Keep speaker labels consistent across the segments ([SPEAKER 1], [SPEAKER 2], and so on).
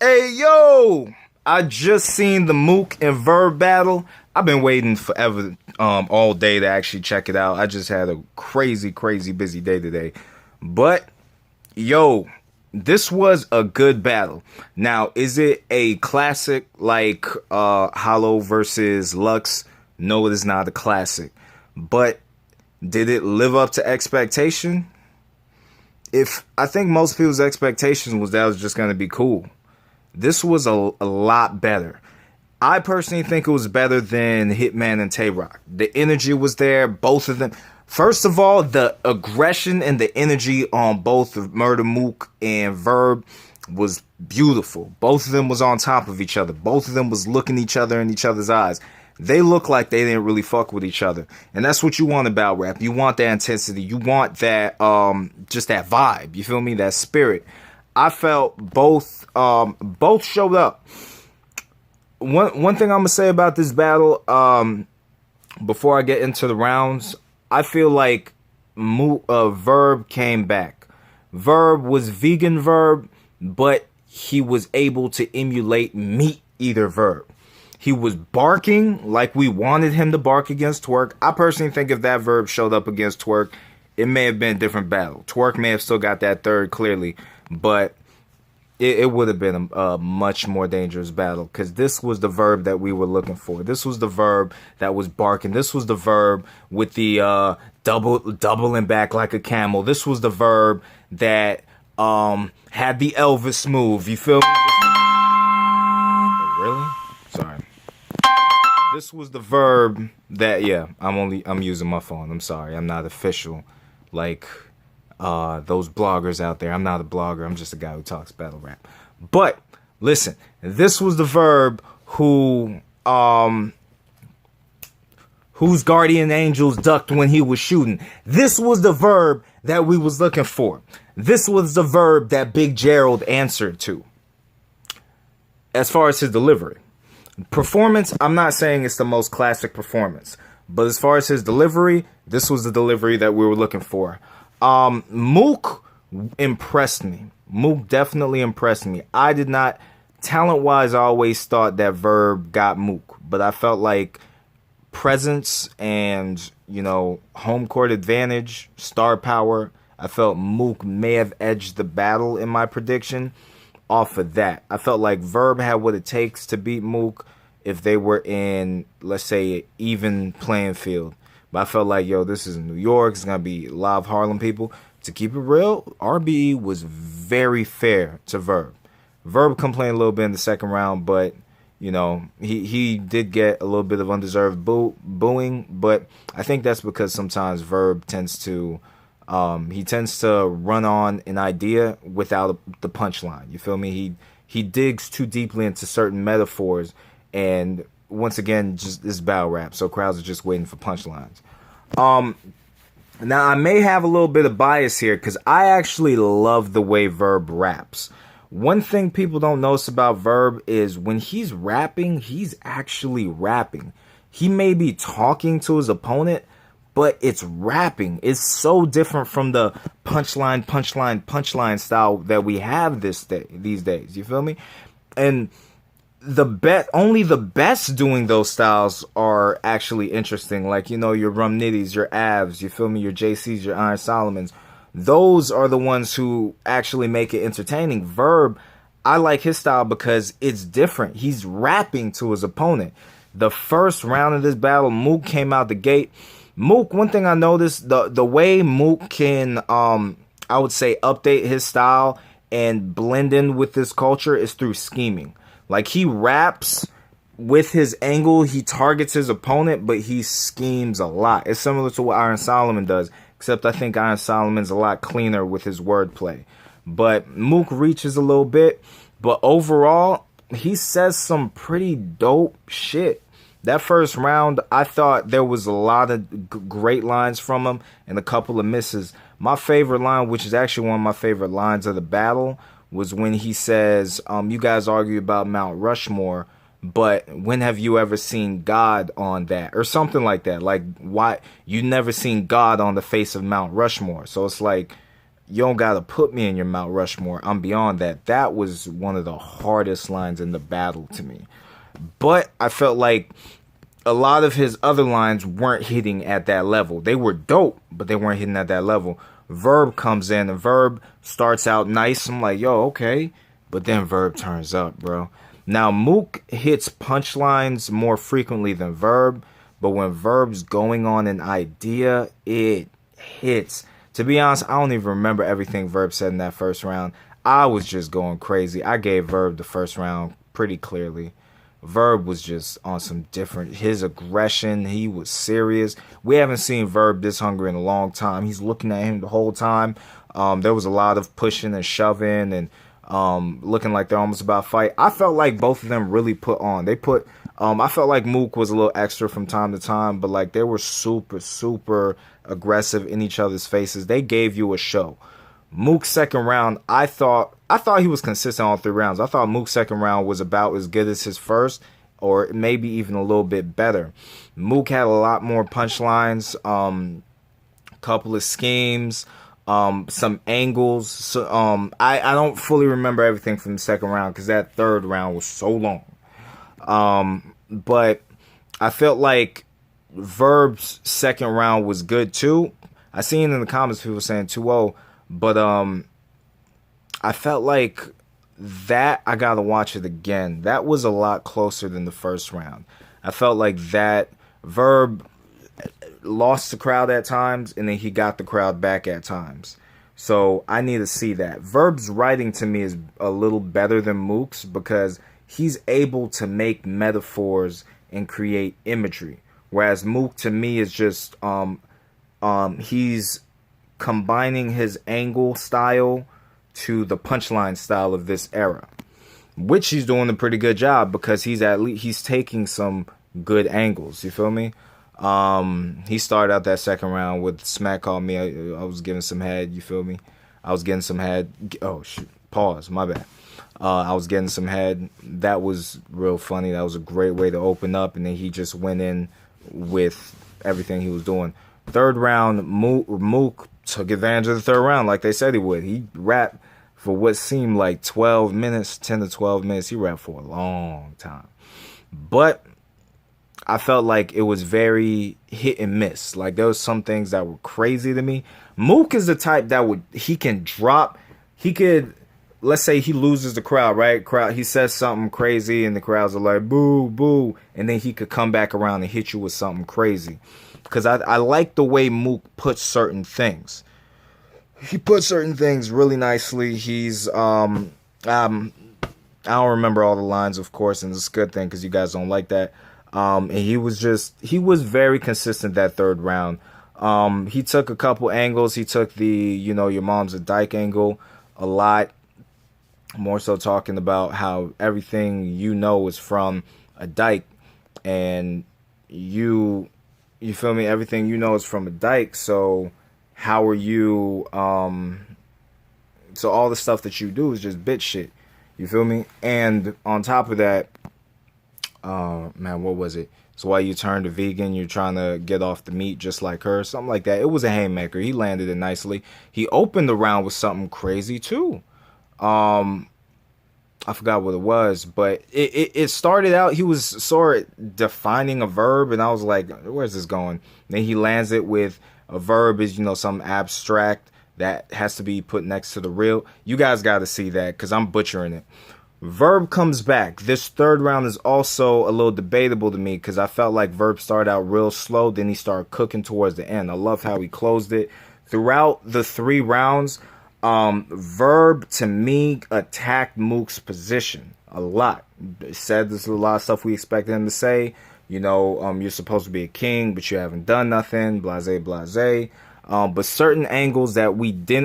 [SPEAKER 1] Hey, yo! I just seen the Mook and Verb battle. I've been waiting forever, all day to actually check it out. I just had a crazy, crazy busy day today. But, yo, this was a good battle. Now, is it a classic like Hollow versus Lux? No, it is not a classic. But did it live up to expectation? If I think most people's expectations was that it was just going to be cool. This was a lot better. I personally think it was better than Hitman and Tay-Rock. The energy was there, both of them. First of all, the aggression and the energy on both of Murda, Mook, and Verb was beautiful. Both of them was on top of each other. Both of them was looking each other in each other's eyes. They looked like they didn't really fuck with each other. And that's what you want about rap. You want that intensity. You want that, just that vibe. You feel me? That spirit. I felt both showed up. One thing I'm gonna say about this battle, before I get into the rounds, I feel like Verb came back. Verb was vegan Verb, but he was able to emulate meat eater Verb. He was barking like we wanted him to bark against Twerk. I personally think if that Verb showed up against Twerk, it may have been a different battle. Twerk may have still got that third clearly, but it would have been a much more dangerous battle because this was the Verb that we were looking for. This was the Verb that was barking. This was the Verb with the doubling back like a camel. This was the Verb that had the Elvis move. You feel me? Oh, really? Sorry. This was the Verb that, yeah, I'm using my phone. I'm sorry. I'm not official like those bloggers out there. I'm not a blogger. I'm just a guy who talks battle rap. But listen, this was the Verb whose guardian angels ducked when he was shooting. This was the Verb that we was looking for. This was the Verb that Big Gerald answered to. As far as his delivery. Performance, I'm not saying it's the most classic performance. But as far as his delivery, this was the delivery that we were looking for. Mook impressed me. Mook definitely impressed me. I did not, talent-wise, I always thought that Verb got Mook. But I felt like presence and, home court advantage, star power, I felt Mook may have edged the battle in my prediction off of that. I felt like Verb had what it takes to beat Mook if they were in, let's say, an even playing field. But I felt like, this is New York. It's going to be live Harlem people. To keep it real, RBE was very fair to Verb. Verb complained a little bit in the second round, but, he did get a little bit of undeserved booing. But I think that's because sometimes Verb tends to run on an idea without the punchline. You feel me? He digs too deeply into certain metaphors, and once again, just this battle rap, so crowds are just waiting for punchlines. Now I may have a little bit of bias here because I actually love the way Verb raps. One thing people don't notice about Verb is when he's rapping, he's actually rapping. He may be talking to his opponent, but it's rapping. It's so different from the punchline style that we have these days. You feel me? And only the best doing those styles are actually interesting. Like, your Rum Nitties, your Avs, you feel me? Your JCs, your Iron Solomons. Those are the ones who actually make it entertaining. Verb, I like his style because it's different. He's rapping to his opponent. The first round of this battle, Mook came out the gate. Mook, one thing I noticed, the way Mook can, I would say, update his style and blend in with this culture is through scheming. Like, he raps with his angle, he targets his opponent, but he schemes a lot. It's similar to what Iron Solomon does, except I think Iron Solomon's a lot cleaner with his wordplay. But Mook reaches a little bit, but overall, he says some pretty dope shit. That first round, I thought there was a lot of great lines from him and a couple of misses. My favorite line, which is actually one of my favorite lines of the battle, was when he says, you guys argue about Mount Rushmore, but when have you ever seen God on that? Or something like that. Like, why you never seen God on the face of Mount Rushmore? So it's like, you don't gotta put me in your Mount Rushmore. I'm beyond that. That was one of the hardest lines in the battle to me. But I felt like a lot of his other lines weren't hitting at that level. They were dope, but they weren't hitting at that level. Verb comes in, and Verb starts out nice. I'm like, yo, okay. But then Verb turns up, bro. Now, Mook hits punchlines more frequently than Verb, but when Verb's going on an idea, it hits. To be honest, I don't even remember everything Verb said in that first round. I was just going crazy. I gave Verb the first round pretty clearly. Verb was just on some different, his aggression, he was serious. We haven't seen Verb this hungry in a long time. He's looking at him the whole time. There was a lot of pushing and shoving and looking like they're almost about to fight. I felt like both of them really put on. I felt like Mook was a little extra from time to time, but like they were super, super aggressive in each other's faces. They gave you a show. Mook's second round, I thought he was consistent all 3 rounds. I thought Mook's second round was about as good as his first, or maybe even a little bit better. Mook had a lot more punchlines, a couple of schemes, some angles. So, I don't fully remember everything from the second round because that third round was so long. But I felt like Verb's second round was good too. I seen in the comments people saying 2-0, but I felt like that I gotta watch it again. That was a lot closer than the first round. I felt like that Verb lost the crowd at times, and then he got the crowd back at times. So I need to see that. Verb's writing to me is a little better than Mook's because he's able to make metaphors and create imagery. Whereas Mook to me is just he's combining his angle style to the punchline style of this era, which he's doing a pretty good job because he's taking some good angles. You feel me? He started out that second round with Smack Called Me. I was getting some head. You feel me? I was getting some head. Oh shit! Pause. My bad. I was getting some head. That was real funny. That was a great way to open up, and then he just went in with everything he was doing. Third round, Mook took advantage of the third round like they said he would. He rapped for what seemed like 12 minutes, 10 to 12 minutes. He rapped for a long time. But I felt like it was very hit and miss. Like there was some things that were crazy to me. Mook is the type that let's say he loses the crowd, right? He says something crazy and the crowds are like, boo, boo. And then he could come back around and hit you with something crazy. Because I like the way Mook puts certain things. He puts certain things really nicely. He's, I don't remember all the lines, of course, and it's a good thing because you guys don't like that. And he was very consistent that third round. He took a couple angles. He took the, your mom's a dyke angle a lot. More so talking about how everything is from a dyke, and you feel me? Everything is from a dyke. So how are you? So all the stuff that you do is just bitch shit. You feel me? And on top of that, man, what was it? So why you turned to vegan? You're trying to get off the meat just like her, something like that. It was a haymaker. He landed it nicely. He opened the round with something crazy too. I forgot what it was, but it started out, he was sort of defining a verb, and I was like, where's this going? Then he lands it with a verb is, some abstract that has to be put next to the real. You guys got to see that because I'm butchering it. Verb comes back. This third round is also a little debatable to me because I felt like Verb started out real slow, then he started cooking towards the end. I love how he closed it. Throughout the 3 rounds, Verb to me attacked Mook's position a lot. Said there's a lot of stuff we expected him to say. You're supposed to be a king, but you haven't done nothing. Blase, blase. But certain angles that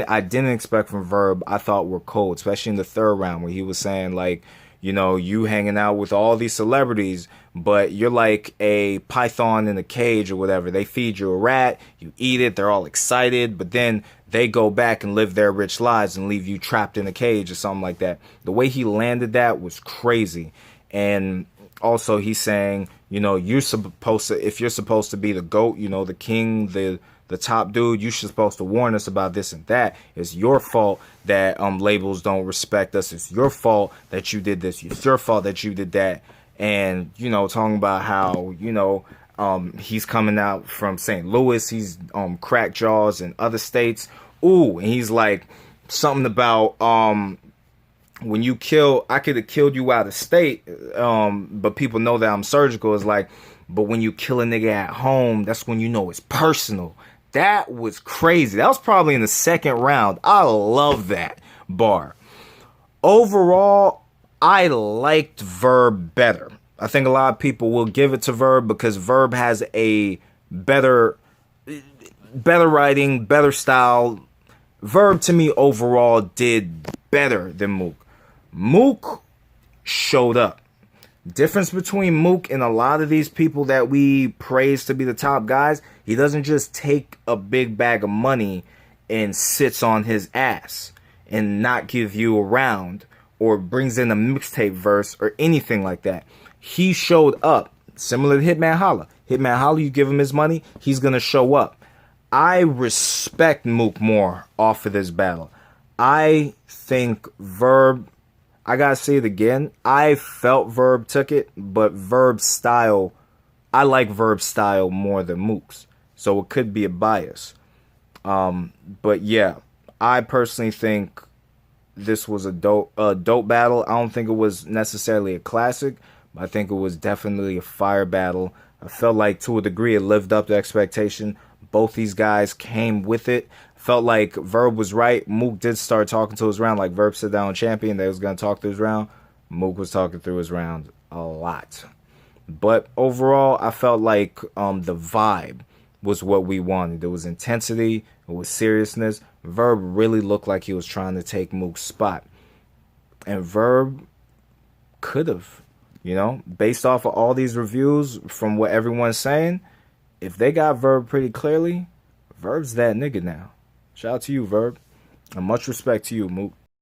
[SPEAKER 1] I didn't expect from Verb, I thought were cold, especially in the third round where he was saying like, you hanging out with all these celebrities, but you're like a python in a cage or whatever. They feed you a rat, you eat it, they're all excited, but then they go back and live their rich lives and leave you trapped in a cage or something like that. The way he landed that was crazy. And also he's saying, if you're supposed to be the GOAT, the king, the the top dude. You should supposed to warn us about this and that. It's your fault that labels don't respect us. It's your fault that you did this. It's your fault that you did that. And, you know, talking about how, you know, he's coming out from St. Louis. He's cracked jaws in other states. Ooh, and he's like something about when you kill, I could have killed you out of state, but people know that I'm surgical. It's like, but when you kill a nigga at home, that's when you know it's personal. That was crazy. That was probably in the second round. I love that bar. Overall, I liked Verb better. I think a lot of people will give it to Verb because Verb has a better writing, better style. Verb to me overall did better than Mook. Mook showed up. Difference between Mook and a lot of these people that we praise to be the top guys, he doesn't just take a big bag of money and sits on his ass and not give you a round or brings in a mixtape verse or anything like that. He showed up, similar to Hitman Holla. Hitman Holla, you give him his money, he's going to show up. I respect Mook more off of this battle. I think Verb, I gotta say it again, I felt Verb took it, but Verb's style, I like Verb's style more than Mook's. So it could be a bias. But yeah, I personally think this was a dope battle. I don't think it was necessarily a classic, but I think it was definitely a fire battle. I felt like to a degree it lived up to expectation. Both these guys came with it. Felt like Verb was right. Mook did start talking to his round. Like Verb said down champion, they was going to talk through his round. Mook was talking through his round a lot. But overall, I felt like the vibe was what we wanted. There was intensity. It was seriousness. Verb really looked like he was trying to take Mook's spot. And Verb could have, you know, based off of all these reviews from what everyone's saying, if they got Verb pretty clearly, Verb's that nigga now. Shout out to you, Verb. And much respect to you, Mook.